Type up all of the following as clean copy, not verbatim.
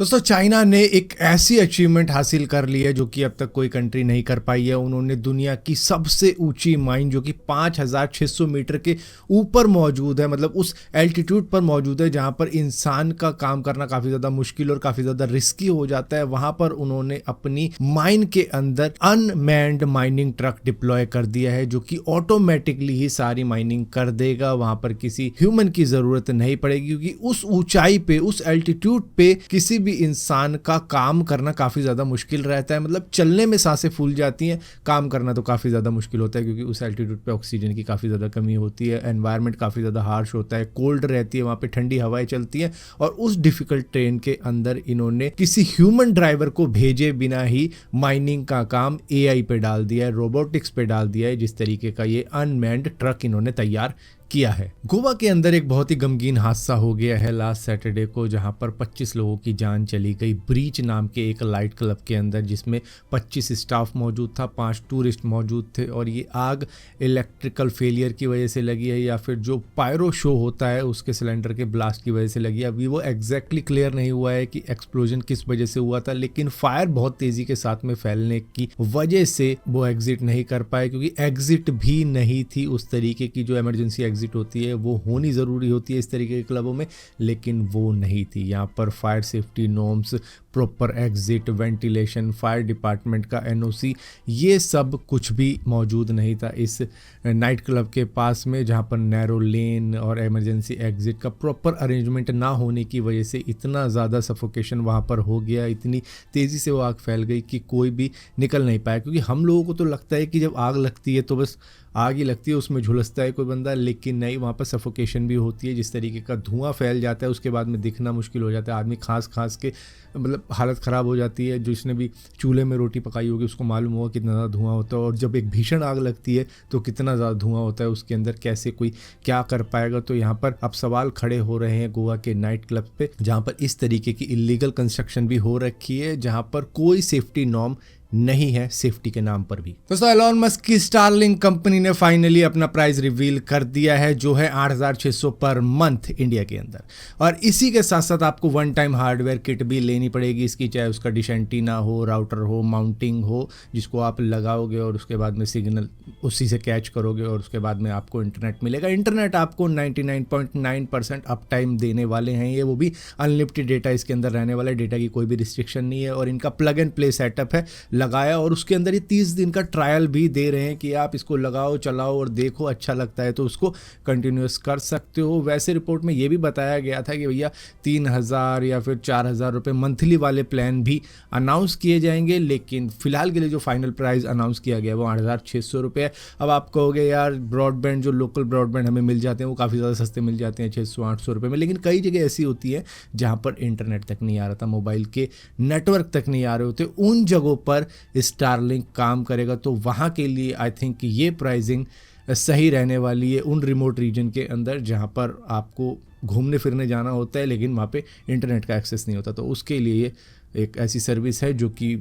दोस्तों चाइना ने एक ऐसी अचीवमेंट हासिल कर ली है जो कि अब तक कोई कंट्री नहीं कर पाई है। उन्होंने दुनिया की सबसे ऊंची माइन जो कि 5600 मीटर के ऊपर मौजूद है, मतलब उस एल्टीट्यूड पर मौजूद है जहां पर इंसान का काम करना काफ़ी ज़्यादा मुश्किल और काफ़ी ज़्यादा रिस्की हो जाता है। वहां पर उन्होंने अपनी माइन के अंदर अनमैन्ड माइनिंग ट्रक डिप्लॉय कर दिया है जो कि ऑटोमेटिकली ही सारी माइनिंग कर देगा। वहां पर किसी ह्यूमन की ज़रूरत नहीं पड़ेगी क्योंकि उस ऊंचाई पे, उस एल्टीट्यूड पे किसी भी इंसान का काम करना काफ़ी ज़्यादा मुश्किल रहता है। मतलब चलने में सांसें फूल जाती हैं, काम करना तो काफ़ी ज़्यादा मुश्किल होता है क्योंकि उस एल्टीट्यूड पे ऑक्सीजन की काफ़ी ज़्यादा कमी होती है, एनवायरनमेंट काफ़ी ज़्यादा हार्श होता है, कोल्ड रहती है, वहाँ पे ठंडी हवाएं चलती हैं। और उस डिफ़िकल्ट ट्रेन के अंदर इन्होंने किसी ह्यूमन ड्राइवर को भेजे बिना ही माइनिंग का काम एआई पे डाल दिया है, रोबोटिक्स पे डाल दिया है। जिस तरीके का ये अनमैन्ड ट्रक इन्होंने तैयार किया है। गोवा के अंदर एक बहुत ही गमगीन हादसा हो गया है लास्ट सैटरडे को, जहां पर 25 लोगों की जान चली गई ब्रीच नाम के एक लाइट क्लब के अंदर, जिसमें 25 स्टाफ मौजूद था, 5 टूरिस्ट मौजूद थे। और ये आग इलेक्ट्रिकल फेलियर की वजह से लगी है या फिर जो पायरो शो होता है उसके सिलेंडर के ब्लास्ट की वजह से लगी है। अभी वो एग्जैक्टली क्लियर नहीं हुआ है कि एक्सप्लोजन किस वजह से हुआ था, लेकिन फायर बहुत तेजी के साथ में फैलने की वजह से वो एग्जिट नहीं कर पाए, क्योंकि एग्जिट भी नहीं थी उस तरीके की जो इमरजेंसी एग्जिट होती है वो होनी ज़रूरी होती है इस तरीके के क्लबों में, लेकिन वो नहीं थी। यहाँ पर fire safety norms, proper exit, ventilation, fire department का एनओसी, ये सब कुछ भी मौजूद नहीं था इस नाइट क्लब के पास में, जहाँ पर नैरो लेन और इमरजेंसी एग्जिट का प्रॉपर अरेंजमेंट ना होने की वजह से इतना ज़्यादा सफोकेशन वहाँ पर हो गया, इतनी तेज़ी से वो आग फैल गई कि कोई भी निकल नहीं पाया। क्योंकि हम लोगों को तो लगता है कि जब आग लगती है तो बस आग ही लगती है, उसमें झुलसता है कोई बंदा, लेकिन नहीं, वहाँ पर सफोकेशन भी होती है। जिस तरीके का धुआं फैल जाता है उसके बाद में दिखना मुश्किल हो जाता है, आदमी खांस के मतलब हालत ख़राब हो जाती है। जिसने भी चूल्हे में रोटी पकाई होगी उसको मालूम होगा कितना ज़्यादा धुआं होता है, और जब एक भीषण आग लगती है तो कितना ज़्यादा धुआं होता है उसके अंदर, कैसे कोई क्या कर पाएगा। तो यहाँ पर अब सवाल खड़े हो रहे हैं गोवा के नाइट क्लब पे, जहाँ पर इस तरीके की इलीगल कंस्ट्रक्शन भी हो रखी है, जहाँ पर कोई सेफ्टी नॉर्म नहीं है सेफ्टी के नाम पर भी। दोस्तों एलोन मस्क की स्टारलिंक कंपनी ने फाइनली अपना प्राइस रिवील कर दिया है जो है 8600 पर मंथ इंडिया के अंदर। और इसी के साथ साथ आपको वन टाइम हार्डवेयर किट भी लेनी पड़ेगी इसकी, चाहे उसका डिश एंटीना हो, राउटर हो, माउंटिंग हो, जिसको आप लगाओगे और उसके बाद में सिग्नल उसी से कैच करोगे और उसके बाद में आपको इंटरनेट मिलेगा। इंटरनेट आपको 99.9% अप टाइम देने वाले हैं ये, वो भी अनलिमिटेड डेटा इसके अंदर रहने वाला है, डेटा की कोई भी रिस्ट्रिक्शन नहीं है। और इनका प्लग एंड प्ले सेटअप है लगाया, और उसके अंदर ये 30 दिन का ट्रायल भी दे रहे हैं कि आप इसको लगाओ, चलाओ और देखो, अच्छा लगता है तो उसको कंटिन्यूस कर सकते हो। वैसे रिपोर्ट में ये भी बताया गया था कि भैया 3000 या फिर 4000 रुपये मंथली वाले प्लान भी अनाउंस किए जाएंगे, लेकिन फिलहाल के लिए जो फाइनल प्राइस अनाउंस किया गया वो 8600 रुपये है। अब आप कहोगे यार ब्रॉडबैंड, जो लोकल ब्रॉडबैंड हमें मिल जाते हैं वो काफ़ी ज़्यादा सस्ते मिल जाते हैं 600-800 रुपये में, लेकिन कई जगह ऐसी होती है जहाँ पर इंटरनेट तक नहीं आ रहा था, मोबाइल के नेटवर्क तक नहीं आ रहे होते, उन जगहों पर स्टारलिंक काम करेगा। तो वहाँ के लिए आई थिंक ये प्राइसिंग सही रहने वाली है उन रिमोट रीजन के अंदर जहाँ पर आपको घूमने फिरने जाना होता है लेकिन वहाँ पे इंटरनेट का एक्सेस नहीं होता। तो उसके लिए ये एक ऐसी सर्विस है जो कि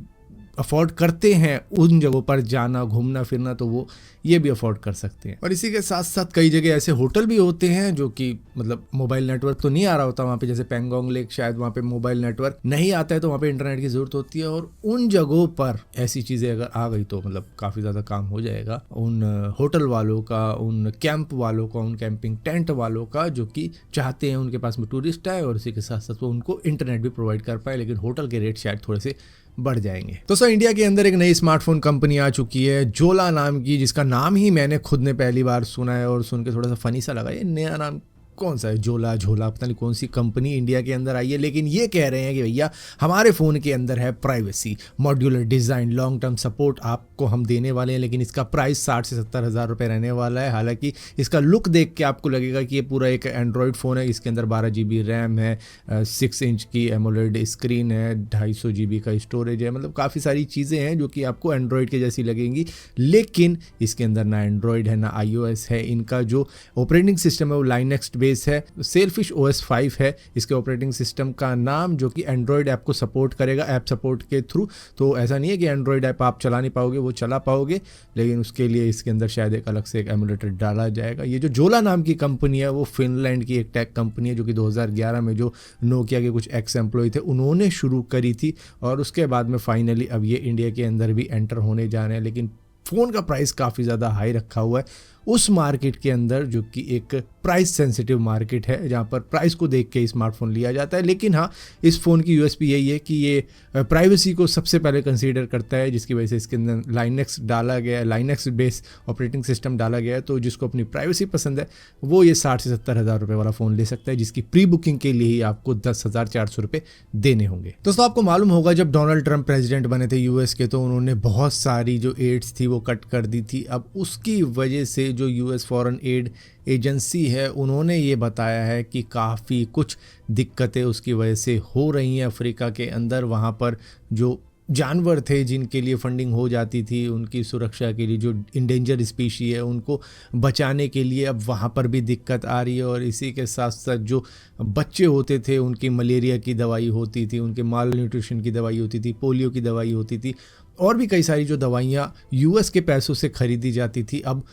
अफोर्ड करते हैं उन जगहों पर जाना, घूमना फिरना, तो वो ये भी अफोर्ड कर सकते हैं। और इसी के साथ साथ कई जगह ऐसे होटल भी होते हैं जो कि मतलब मोबाइल नेटवर्क तो नहीं आ रहा होता वहाँ पे, जैसे पेंगोंग लेक, शायद वहाँ पे मोबाइल नेटवर्क नहीं आता है तो वहाँ पे इंटरनेट की ज़रूरत होती है। और उन जगहों पर ऐसी चीज़ें अगर आ गई तो मतलब काफ़ी ज़्यादा काम हो जाएगा उन होटल वालों का, उन कैंप वालों का, उन कैंपिंग टेंट वालों का, जो कि चाहते हैं उनके पास में टूरिस्ट आए और इसी के साथ साथ वो उनको इंटरनेट भी प्रोवाइड कर पाए, लेकिन होटल के रेट शायद थोड़े से बढ़ जाएंगे। दोस्तों इंडिया के अंदर एक नई स्मार्टफोन कंपनी आ चुकी है जोला नाम की, जिसका नाम ही मैंने खुद ने पहली बार सुना है और सुन के थोड़ा सा फनी सा लगा। ये नया नाम कौन सा है, जोला झोला, पता नहीं कौन सी कंपनी इंडिया के अंदर आई है, लेकिन ये कह रहे हैं कि भैया हमारे फ़ोन के अंदर है privacy, modular design, long term support आपको हम देने वाले हैं, लेकिन इसका प्राइस 60 से 70 हज़ार रुपये रहने वाला है। हालांकि इसका लुक देख के आपको लगेगा कि ये पूरा एक एंड्रॉयड फ़ोन है, इसके अंदर 12 GB रैम है, 6 इंच की एमोलेड स्क्रीन है, 250 GB का स्टोरेज है, मतलब काफ़ी सारी चीज़ें हैं जो कि आपको एंड्रॉयड के जैसी लगेंगी, लेकिन इसके अंदर ना एंड्रॉयड है ना iOS है। इनका जो ऑपरेटिंग सिस्टम है वो लाइनेक्स बेस्ड स्पेस है, सेलफिश OS 5 है इसके ऑपरेटिंग सिस्टम का नाम, जो कि एंड्रॉयड ऐप को सपोर्ट करेगा ऐप सपोर्ट के थ्रू। तो ऐसा नहीं है कि एंड्रॉयड ऐप आप चला नहीं पाओगे, वो चला पाओगे, लेकिन उसके लिए इसके अंदर शायद एक अलग से एक एमुलेटर डाला जाएगा। ये जो जोला नाम की कंपनी है वो फिनलैंड की एक टेक कंपनी है, जो कि 2011 में जो नोकिया के कुछ एक्स एम्प्लॉय थे उन्होंने शुरू करी थी, और उसके बाद में फाइनली अब ये इंडिया के अंदर भी एंटर होने जा रहे हैं। लेकिन फ़ोन का प्राइस काफ़ी ज़्यादा हाई रखा हुआ है उस मार्केट के अंदर, जो कि एक प्राइस सेंसिटिव मार्केट है जहाँ पर प्राइस को देख के स्मार्टफोन लिया जाता है। लेकिन हाँ, इस फ़ोन की यूएसपी यही है कि ये प्राइवेसी को सबसे पहले कंसीडर करता है, जिसकी वजह से इसके अंदर लाइनेक्स डाला गया है, लाइनेक्स बेस ऑपरेटिंग सिस्टम डाला गया है। तो जिसको अपनी प्राइवेसी पसंद है वो ये 60 से 70 हज़ार रुपये वाला फ़ोन ले सकता है, जिसकी प्री बुकिंग के लिए ही आपको 10,400 रुपये देने होंगे। दोस्तों, आपको मालूम होगा जब डोनाल्ड ट्रंप प्रेसिडेंट बने थे यूएस के, तो उन्होंने बहुत सारी जो एड्स थी वो कट कर दी थी। अब उसकी वजह से जो यूएस फॉरेन एड एजेंसी है उन्होंने ये बताया है कि काफ़ी कुछ दिक्कतें उसकी वजह से हो रही हैं अफ्रीका के अंदर। वहाँ पर जो जानवर थे जिनके लिए फंडिंग हो जाती थी उनकी सुरक्षा के लिए, जो इंडेंजर स्पीशी है उनको बचाने के लिए अब वहाँ पर भी दिक्कत आ रही है। और इसी के साथ साथ जो बच्चे होते थे उनकी मलेरिया की दवाई होती थी, उनके माल न्यूट्रिशन की दवाई होती थी, पोलियो की दवाई होती थी, और भी कई सारी जो दवाइयाँ यूएस के पैसों से खरीदी जाती थी, अब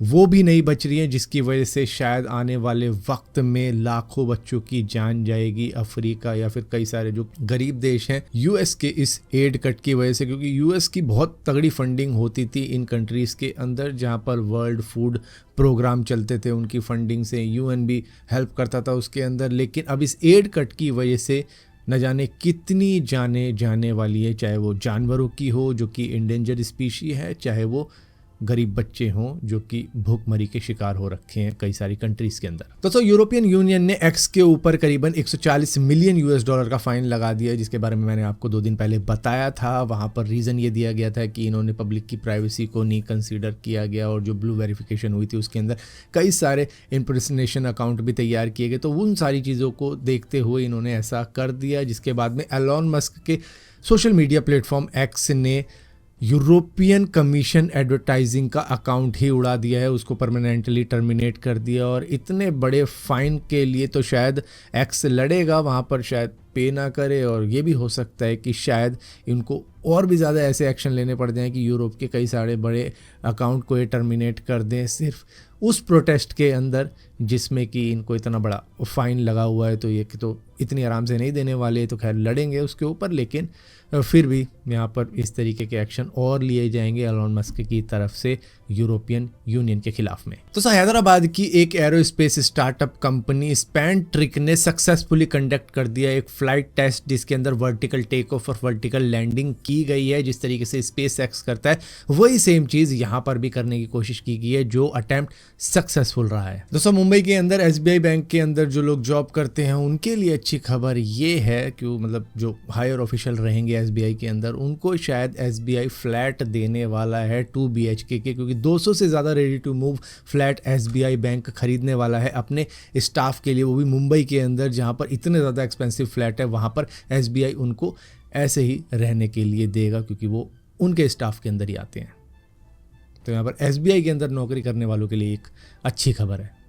वो भी नहीं बच रही हैं, जिसकी वजह से शायद आने वाले वक्त में लाखों बच्चों की जान जाएगी अफ्रीका या फिर कई सारे जो गरीब देश हैं यूएस के इस एड कट की वजह से। क्योंकि यूएस की बहुत तगड़ी फंडिंग होती थी इन कंट्रीज़ के अंदर, जहां पर वर्ल्ड फूड प्रोग्राम चलते थे, उनकी फंडिंग से यूएन भी हेल्प करता था उसके अंदर। लेकिन अब इस एड कट की वजह से न जाने कितनी जाने जाने वाली है, चाहे वो जानवरों की हो जो कि इंडेंजर स्पीशी है, चाहे वो गरीब बच्चे हों जो कि भूखमरी के शिकार हो रखे हैं कई सारी कंट्रीज़ के अंदर। दोस्तों, यूरोपियन यूनियन ने एक्स के ऊपर करीबन 140 मिलियन US$ का फ़ाइन लगा दिया है, जिसके बारे में मैंने आपको 2 दिन पहले बताया था। वहाँ पर रीज़न ये दिया गया था कि इन्होंने पब्लिक की प्राइवेसी को नहीं कंसीडर किया गया, और जो ब्लू वेरिफिकेशन हुई थी उसके अंदर कई सारे इम्पर्सनेशन अकाउंट भी तैयार किए गए। तो उन सारी चीज़ों को देखते हुए इन्होंने ऐसा कर दिया, जिसके बाद में एलॉन मस्क के सोशल मीडिया प्लेटफॉर्म एक्स ने यूरोपियन कमीशन एडवर्टाइजिंग का अकाउंट ही उड़ा दिया है, उसको परमानेंटली टर्मिनेट कर दिया। और इतने बड़े फाइन के लिए तो शायद एक्स लड़ेगा, वहाँ पर शायद पे ना करे, और ये भी हो सकता है कि शायद इनको और भी ज़्यादा ऐसे एक्शन लेने पड़ जाएं कि यूरोप के कई सारे बड़े अकाउंट को ये टर्मिनेट कर दें सिर्फ उस प्रोटेस्ट के अंदर जिसमें कि इनको इतना बड़ा फ़ाइन लगा हुआ है। तो ये कि तो इतनी आराम से नहीं देने वाले, तो खैर लड़ेंगे उसके ऊपर, लेकिन फिर भी यहाँ पर इस तरीके के एक्शन और लिए जाएंगे एलॉन मस्क की तरफ से यूरोपियन यूनियन के खिलाफ में। तो हैदराबाद की एक एरोस्पेस स्टार्टअप कंपनी स्पैनट्रिक ने सक्सेसफुली कंडक्ट कर दिया एक फ्लाइट टेस्ट, जिसके अंदर वर्टिकल टेक ऑफ और वर्टिकल लैंडिंग की गई है। जिस तरीके से स्पेस एक्स करता है वही सेम चीज़ यहाँ पर भी करने की कोशिश की गई है, जो अटेम्प्ट सक्सेसफुल रहा है। दोस्तों, मुंबई के अंदर SBI बैंक के अंदर जो लोग जॉब करते हैं उनके लिए अच्छी खबर ये है कि मतलब जो हायर ऑफिशियल रहेंगे SBI के अंदर, उनको शायद SBI फ्लैट देने वाला है 2 BHK के, क्योंकि 200 से ज़्यादा ready to move flat SBI bank खरीदने वाला है अपने स्टाफ के लिए, वो भी मुंबई के अंदर जहाँ पर इतने ज़्यादा एक्सपेंसिव फ्लैट है। वहाँ पर SBI उनको ऐसे ही रहने के लिए देगा, क्योंकि वो उनके स्टाफ के अंदर ही आते हैं। तो यहाँ पर SBI के अंदर नौकरी करने वालों के लिए एक अच्छी खबर है।